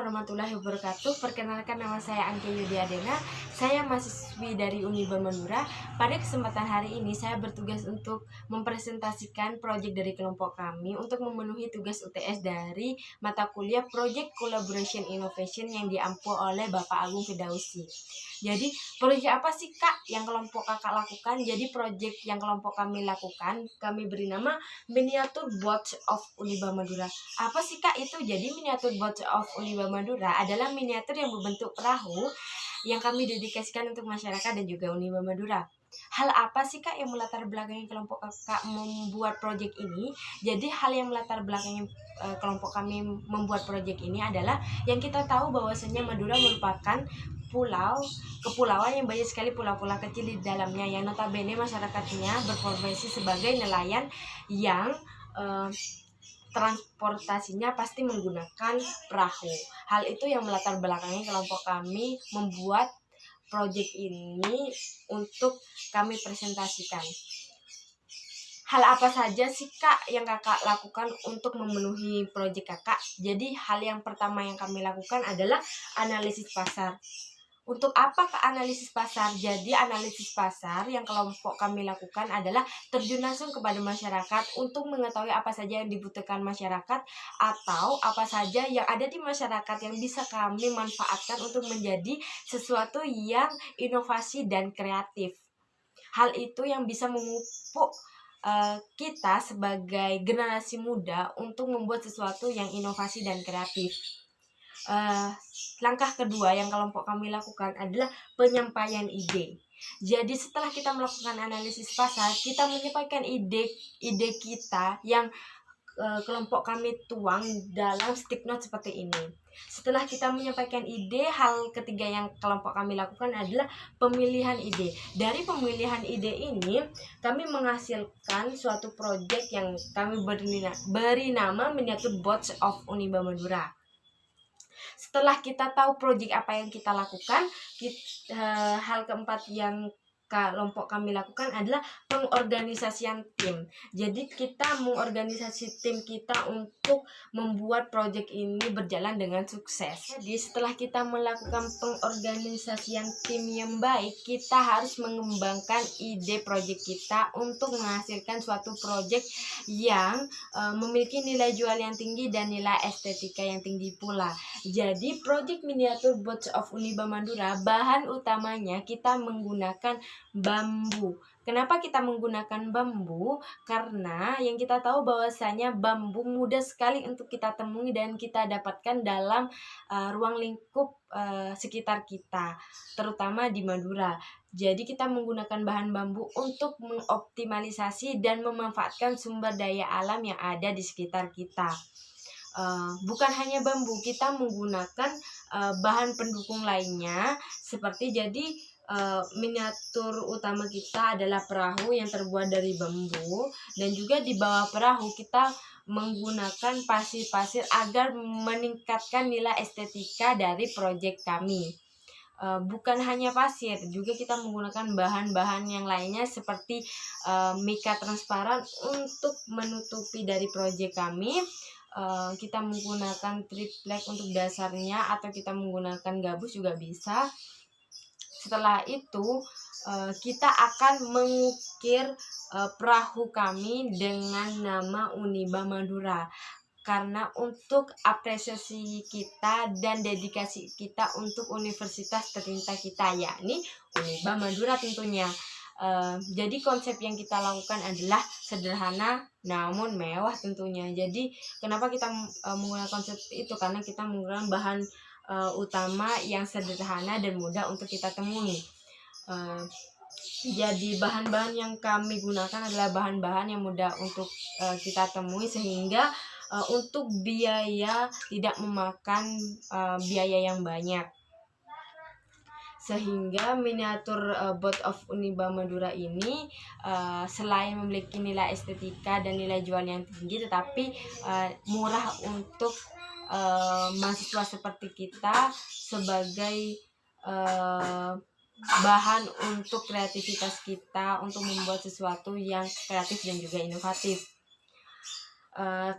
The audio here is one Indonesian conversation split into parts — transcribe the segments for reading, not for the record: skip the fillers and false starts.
warahmatullahi wabarakatuh. Perkenalkan, nama saya Angke Yudiadena. Saya mahasiswi dari Uniba Madura. Pada kesempatan hari ini saya bertugas untuk mempresentasikan proyek dari kelompok kami untuk memenuhi tugas UTS dari mata kuliah Project Collaboration Innovation yang diampu oleh Bapak Agung Fidausi. Jadi, proyek apa sih Kak yang kelompok Kakak lakukan? Jadi, proyek yang kelompok kami lakukan, kami beri nama Miniatur Boat of Uniba Madura. Apa sih Kak itu? Jadi, Miniatur Boat of Uniba Madura adalah miniatur yang berbentuk perahu yang kami dedikasikan untuk masyarakat dan juga Uniba Madura. Hal apa sih Kak yang melatar belakangi kelompok Kakak membuat proyek ini? Jadi, hal yang melatar belakangi kelompok kami membuat proyek ini adalah yang kita tahu bahwasanya Madura merupakan kepulauan yang banyak sekali pulau-pulau kecil di dalamnya, yang notabene masyarakatnya berprofesi sebagai nelayan yang transportasinya pasti menggunakan perahu. Hal itu yang melatar belakangi kelompok kami membuat proyek ini untuk kami presentasikan. Hal apa saja sih Kak yang Kakak lakukan untuk memenuhi proyek Kakak? Jadi, hal yang pertama yang kami lakukan adalah analisis pasar. Untuk apa ke analisis pasar? Jadi, analisis pasar yang kelompok kami lakukan adalah terjun langsung kepada masyarakat untuk mengetahui apa saja yang dibutuhkan masyarakat atau apa saja yang ada di masyarakat yang bisa kami manfaatkan untuk menjadi sesuatu yang inovasi dan kreatif. Hal itu yang bisa memupuk kita sebagai generasi muda untuk membuat sesuatu yang inovasi dan kreatif. Langkah kedua yang kelompok kami lakukan adalah penyampaian ide. Jadi, setelah kita melakukan analisis pasar, kita menyampaikan ide kita yang kelompok kami tuang dalam stick note seperti ini. Setelah kita menyampaikan ide, hal ketiga yang kelompok kami lakukan adalah pemilihan ide. Dari pemilihan ide ini, kami menghasilkan suatu proyek yang kami beri nama Miniatur Boats of Uniba Madura. Setelah kita tahu proyek apa yang kita lakukan, hal keempat yang kelompok kami lakukan adalah pengorganisasian tim. Jadi, kita mengorganisasi tim kita untuk membuat proyek ini berjalan dengan sukses. Jadi, setelah kita melakukan pengorganisasian tim yang baik, kita harus mengembangkan ide proyek kita untuk menghasilkan suatu proyek yang memiliki nilai jual yang tinggi dan nilai estetika yang tinggi pula. Jadi, proyek Miniatur Boats of Uniba Madura, bahan utamanya kita menggunakan bambu. Kenapa kita menggunakan bambu? Karena yang kita tahu bahwasanya bambu mudah sekali untuk kita temui dan kita dapatkan dalam ruang lingkup sekitar kita, terutama di Madura. Jadi, kita menggunakan bahan bambu untuk mengoptimalisasi dan memanfaatkan sumber daya alam yang ada di sekitar kita. Bukan hanya bambu, kita menggunakan bahan pendukung lainnya seperti miniatur utama kita adalah perahu yang terbuat dari bambu, dan juga di bawah perahu kita menggunakan pasir-pasir agar meningkatkan nilai estetika dari proyek kami. Bukan hanya pasir, juga kita menggunakan bahan-bahan yang lainnya seperti mika transparan untuk menutupi dari proyek kami. Kita menggunakan triplek untuk dasarnya, atau kita menggunakan gabus juga bisa. Setelah itu, kita akan mengukir perahu kami dengan nama Uniba Madura, karena untuk apresiasi kita dan dedikasi kita untuk universitas tercinta kita, yakni Uniba Madura tentunya. Jadi, konsep yang kita lakukan adalah sederhana namun mewah tentunya. Jadi, kenapa kita menggunakan konsep itu? Karena kita menggunakan bahan utama yang sederhana dan mudah untuk kita temui. Jadi, bahan-bahan yang kami gunakan adalah bahan-bahan yang mudah untuk kita temui, sehingga untuk biaya tidak memakan biaya yang banyak. Sehingga miniatur Boat of Uniba Madura ini selain memiliki nilai estetika dan nilai jual yang tinggi, tetapi murah untuk mahasiswa seperti kita sebagai bahan untuk kreativitas kita untuk membuat sesuatu yang kreatif dan juga inovatif.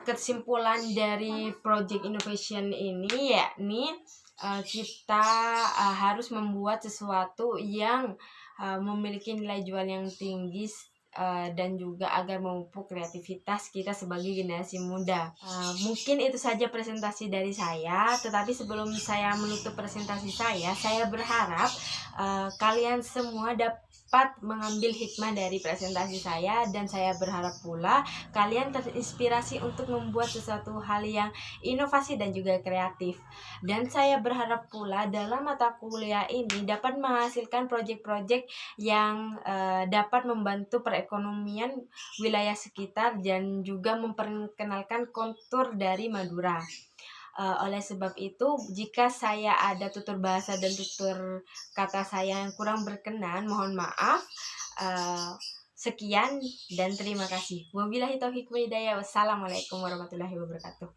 kesimpulan dari Project Innovation ini yakni kita harus membuat sesuatu yang memiliki nilai jual yang tinggi dan juga agar memupuk kreativitas kita sebagai generasi muda. Mungkin itu saja presentasi dari saya, tetapi sebelum saya menutup presentasi saya berharap kalian semua dapat mengambil hikmah dari presentasi saya, dan saya berharap pula kalian terinspirasi untuk membuat sesuatu hal yang inovasi dan juga kreatif. Dan saya berharap pula dalam mata kuliah ini dapat menghasilkan proyek-proyek yang dapat membantu perekonomian wilayah sekitar dan juga memperkenalkan kontur dari Madura. Oleh sebab itu, jika saya ada tutur bahasa dan tutur kata saya yang kurang berkenan, mohon maaf. Sekian dan terima kasih. Wabillahi taufiq wal hidayah. Wassalamualaikum warahmatullahi wabarakatuh.